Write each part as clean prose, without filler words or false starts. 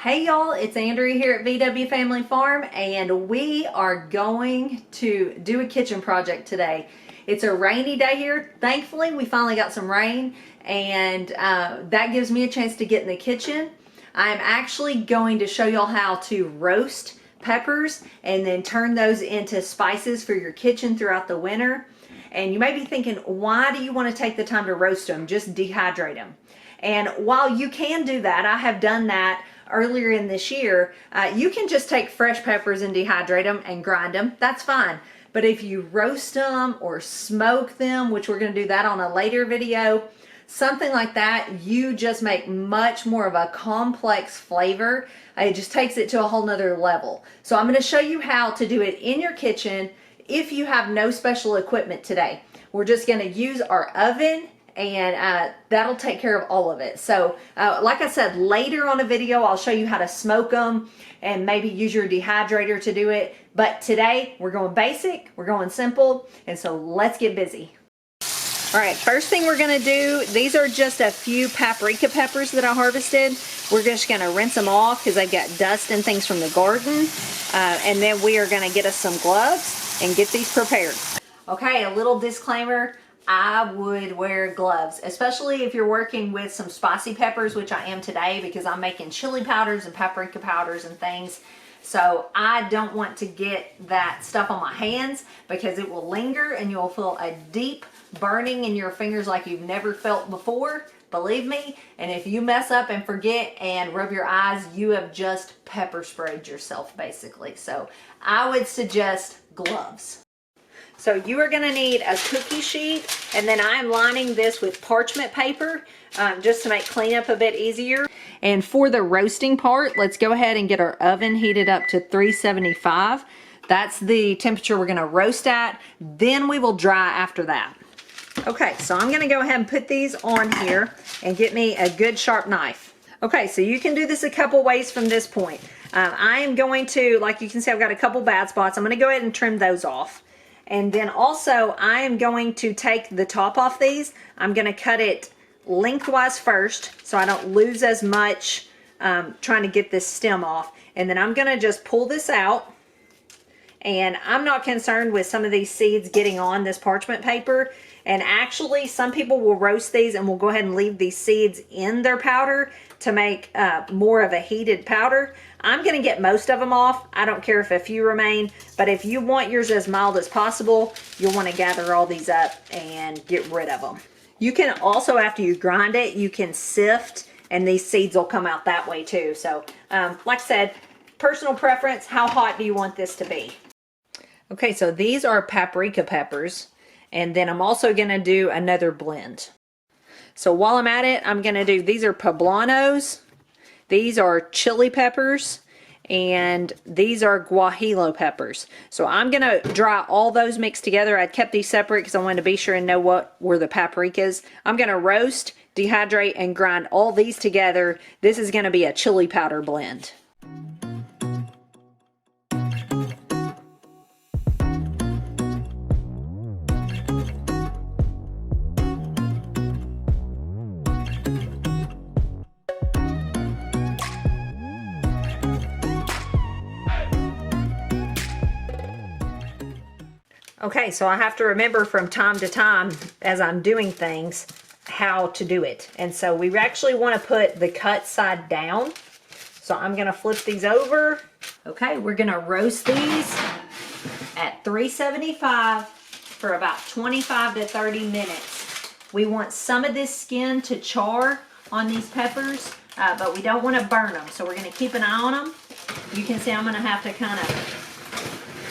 Hey y'all, it's Andrea here at VW Family Farm, and we are going to do a kitchen project today. It's a rainy day here. Thankfully, we finally got some rain, and that gives me a chance to get in the kitchen. I'm actually going to show y'all how to roast peppers and then turn those into spices for your kitchen throughout the winter. And you may be thinking, why do you want to take the time to roast them? Just dehydrate them. And while you can do that, I have done that earlier in this year. You can just take fresh peppers and dehydrate them and grind them. That's fine. But if you roast them or smoke them, which we're going to do that on a later video, something like that, you just make much more of a complex flavor. It just takes it to a whole nother level. So I'm going to show you how to do it in your kitchen if you have no special equipment today. We're just going to use our oven, and that'll take care of all of it. So like I said, later on a video I'll show you how to smoke them and maybe use your dehydrator to do it. But today we're going basic, we're going simple, and so let's get busy. All right, first thing we're gonna do, these are just a few paprika peppers that I harvested. We're just gonna rinse them off because they've got dust and things from the garden. And then we are gonna get us some gloves and get these prepared. Okay, a little disclaimer. I would wear gloves, especially if you're working with some spicy peppers, which I am today because I'm making chili powders and paprika powders and things. So I don't want to get that stuff on my hands because it will linger and you'll feel a deep burning in your fingers like you've never felt before. Believe me. And if you mess up and forget and rub your eyes, you have just pepper sprayed yourself basically. So I would suggest gloves. So you are going to need a cookie sheet, and then I'm lining this with parchment paper just to make cleanup a bit easier. And for the roasting part, let's go ahead and get our oven heated up to 375. That's the temperature we're going to roast at. Then we will dry after that. Okay, so I'm going to go ahead and put these on here and get me a good sharp knife. Okay, so you can do this a couple ways from this point. I am going to, like you can see, I've got a couple bad spots. I'm going to go ahead and trim those off. And then also I am going to take the top off these. I'm going to cut it lengthwise first so I don't lose as much trying to get this stem off. And then I'm going to just pull this out. And I'm not concerned with some of these seeds getting on this parchment paper. And actually some people will roast these and will go ahead and leave these seeds in their powder to make more of a heated powder. I'm going to get most of them off. I don't care if a few remain, but if you want yours as mild as possible, you'll want to gather all these up and get rid of them. You can also, after you grind it, you can sift and these seeds will come out that way too. So like I said, personal preference, how hot do you want this to be? Okay, so these are paprika peppers, and then I'm also going to do another blend. So while I'm at it, I'm going to do, these are poblanos, these are chili peppers, and these are guajillo peppers. So I'm going to dry all those mixed together. I kept these separate because I wanted to be sure and know what were the paprikas. I'm going to roast, dehydrate, and grind all these together. This is going to be a chili powder blend. Okay, so I have to remember from time to time as I'm doing things how to do it. And so we actually want to put the cut side down. So I'm going to flip these over. Okay, we're going to roast these at 375 for about 25 to 30 minutes. We want some of this skin to char on these peppers, but we don't want to burn them. So we're going to keep an eye on them. You can see I'm going to have to kind of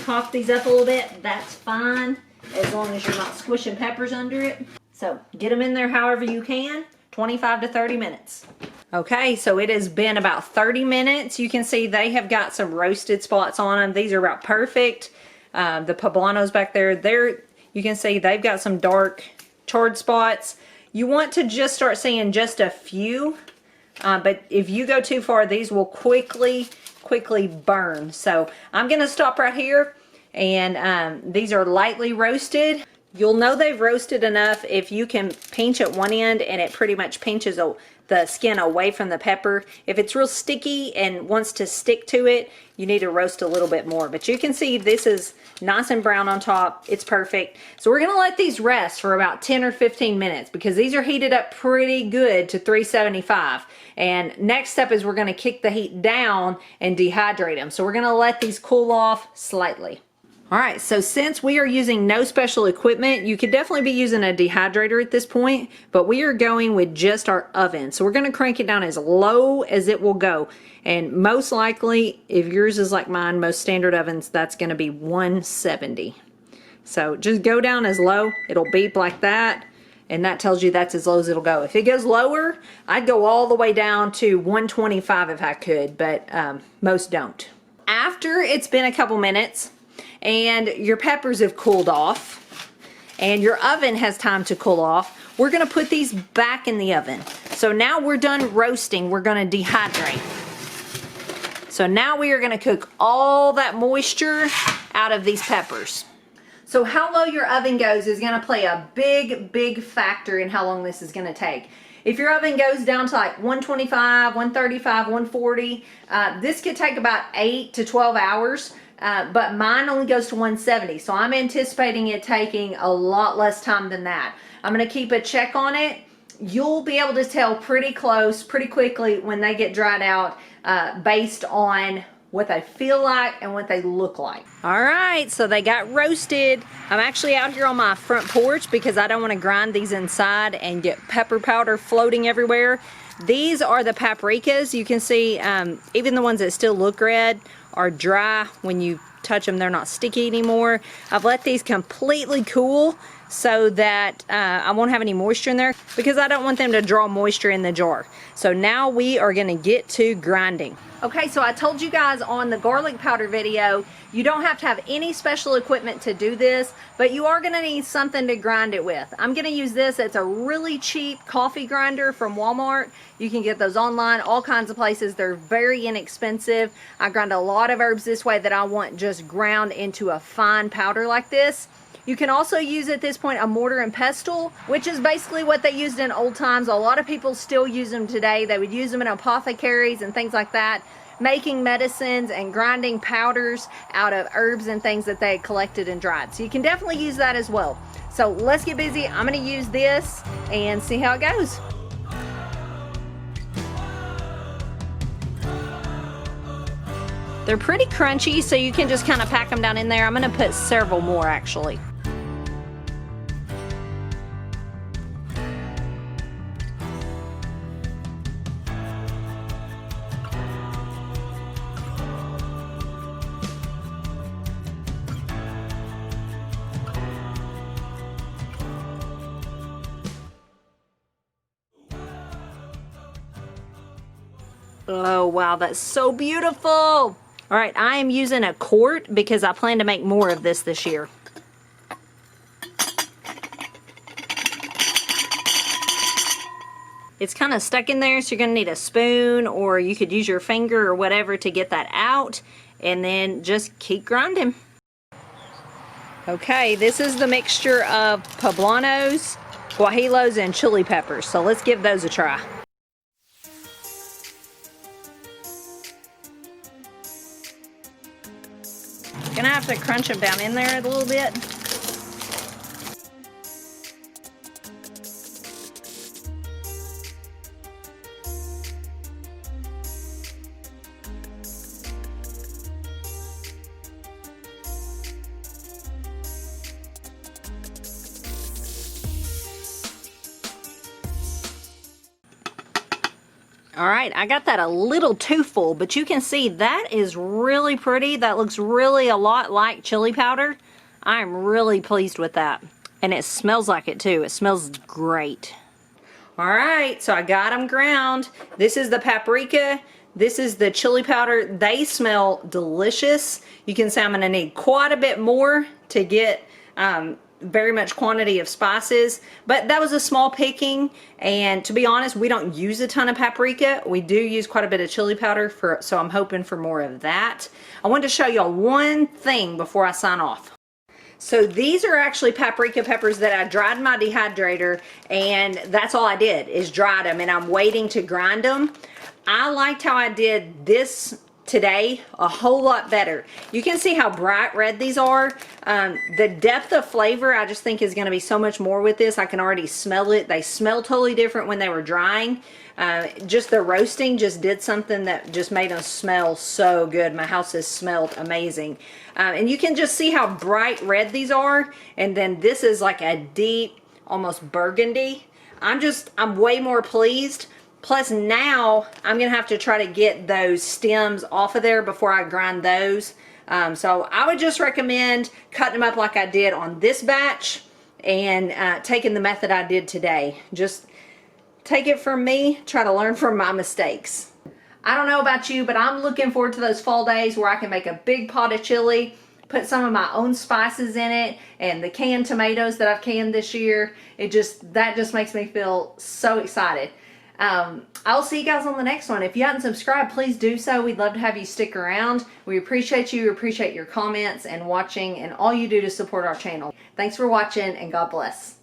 cock these up a little bit. That's fine as long as you're not squishing peppers under it. So get them in there however you can, 25 to 30 minutes. Okay, so it has been about 30 minutes. You can see they have got some roasted spots on them. These are about perfect. The poblanos back there, you can see they've got some dark charred spots. You want to just start seeing just a few, but if you go too far, these will quickly burn. So I'm going to stop right here, and these are lightly roasted. You'll know they've roasted enough if you can pinch at one end and it pretty much pinches the skin away from the pepper. If it's real sticky and wants to stick to it, you need to roast a little bit more. But you can see this is nice and brown on top. It's perfect. So we're gonna let these rest for about 10 or 15 minutes because these are heated up pretty good to 375. And next step is we're gonna kick the heat down and dehydrate them. So we're gonna let these cool off slightly. All right, so since we are using no special equipment, you could definitely be using a dehydrator at this point, but we are going with just our oven. So we're gonna crank it down as low as it will go. And most likely, if yours is like mine, most standard ovens, that's gonna be 170. So just go down as low, it'll beep like that, and that tells you that's as low as it'll go. If it goes lower, I'd go all the way down to 125 if I could, but most don't. After it's been a couple minutes, and your peppers have cooled off and your oven has time to cool off, we're gonna put these back in the oven. So now we're done roasting, we're gonna dehydrate. So now we are gonna cook all that moisture out of these peppers. So how low your oven goes is gonna play a big factor in how long this is gonna take. If your oven goes down to like 125, 135, 140, this could take about 8 to 12 hours. But mine only goes to 170, so I'm anticipating it taking a lot less time than that. I'm going to keep a check on it. You'll be able to tell pretty close, pretty quickly when they get dried out based on what they feel like and what they look like. All right, so they got roasted. I'm actually out here on my front porch because I don't want to grind these inside and get pepper powder floating everywhere. These are the paprikas. You can see even the ones that still look red are dry. When you touch them, they're not sticky anymore. I've let these completely cool so that I won't have any moisture in there because I don't want them to draw moisture in the jar. So now we are gonna get to grinding. Okay, so I told you guys on the garlic powder video, you don't have to have any special equipment to do this, but you are gonna need something to grind it with. I'm gonna use this. It's a really cheap coffee grinder from Walmart. You can get those online, all kinds of places. They're very inexpensive. I grind a lot of herbs this way that I want just ground into a fine powder like this. You can also use at this point a mortar and pestle, which is basically what they used in old times. A lot of people still use them today. They would use them in apothecaries and things like that, making medicines and grinding powders out of herbs and things that they had collected and dried. So you can definitely use that as well. So let's get busy. I'm gonna use this and see how it goes. They're pretty crunchy, so you can just kind of pack them down in there. I'm gonna put several more actually. Oh wow, that's so beautiful. All right, I am using a quart because I plan to make more of this year. It's kind of stuck in there, so you're gonna need a spoon or you could use your finger or whatever to get that out and then just keep grinding. Okay, this is the mixture of poblanos, guajilos, and chili peppers. So let's give those a try. Gonna have to crunch them down in there a little bit. All right, I got that a little too full, but you can see that is really pretty. That looks really a lot like chili powder. I'm really pleased with that. And it smells like it too. It smells great. All right, so I got them ground. This is the paprika. This is the chili powder. They smell delicious. You can see I'm gonna need quite a bit more to get very much quantity of spices, but that was a small picking, and to be honest, we don't use a ton of paprika. We do use quite a bit of chili powder, so I'm hoping for more of that. I wanted to show y'all one thing before I sign off. So these are actually paprika peppers that I dried in my dehydrator, and that's all I did is dried them, and I'm waiting to grind them. I liked how I did this today a whole lot better. You can see how bright red these are. The depth of flavor I just think is going to be so much more with this. I can already smell it. They smell totally different when they were drying. Just the roasting just did something that just made them smell so good. My house has smelled amazing. And you can just see how bright red these are. And then this is like a deep, almost burgundy. I'm way more pleased. Plus now I'm gonna have to try to get those stems off of there before I grind those. So I would just recommend cutting them up like I did on this batch and taking the method I did today. Just take it from me, try to learn from my mistakes. I don't know about you, but I'm looking forward to those fall days where I can make a big pot of chili, put some of my own spices in it, and the canned tomatoes that I've canned this year. That just makes me feel so excited. I'll see you guys on the next one. If you haven't subscribed, please do so. We'd love to have you stick around. We appreciate you. We appreciate your comments and watching and all you do to support our channel. Thanks for watching, and God bless.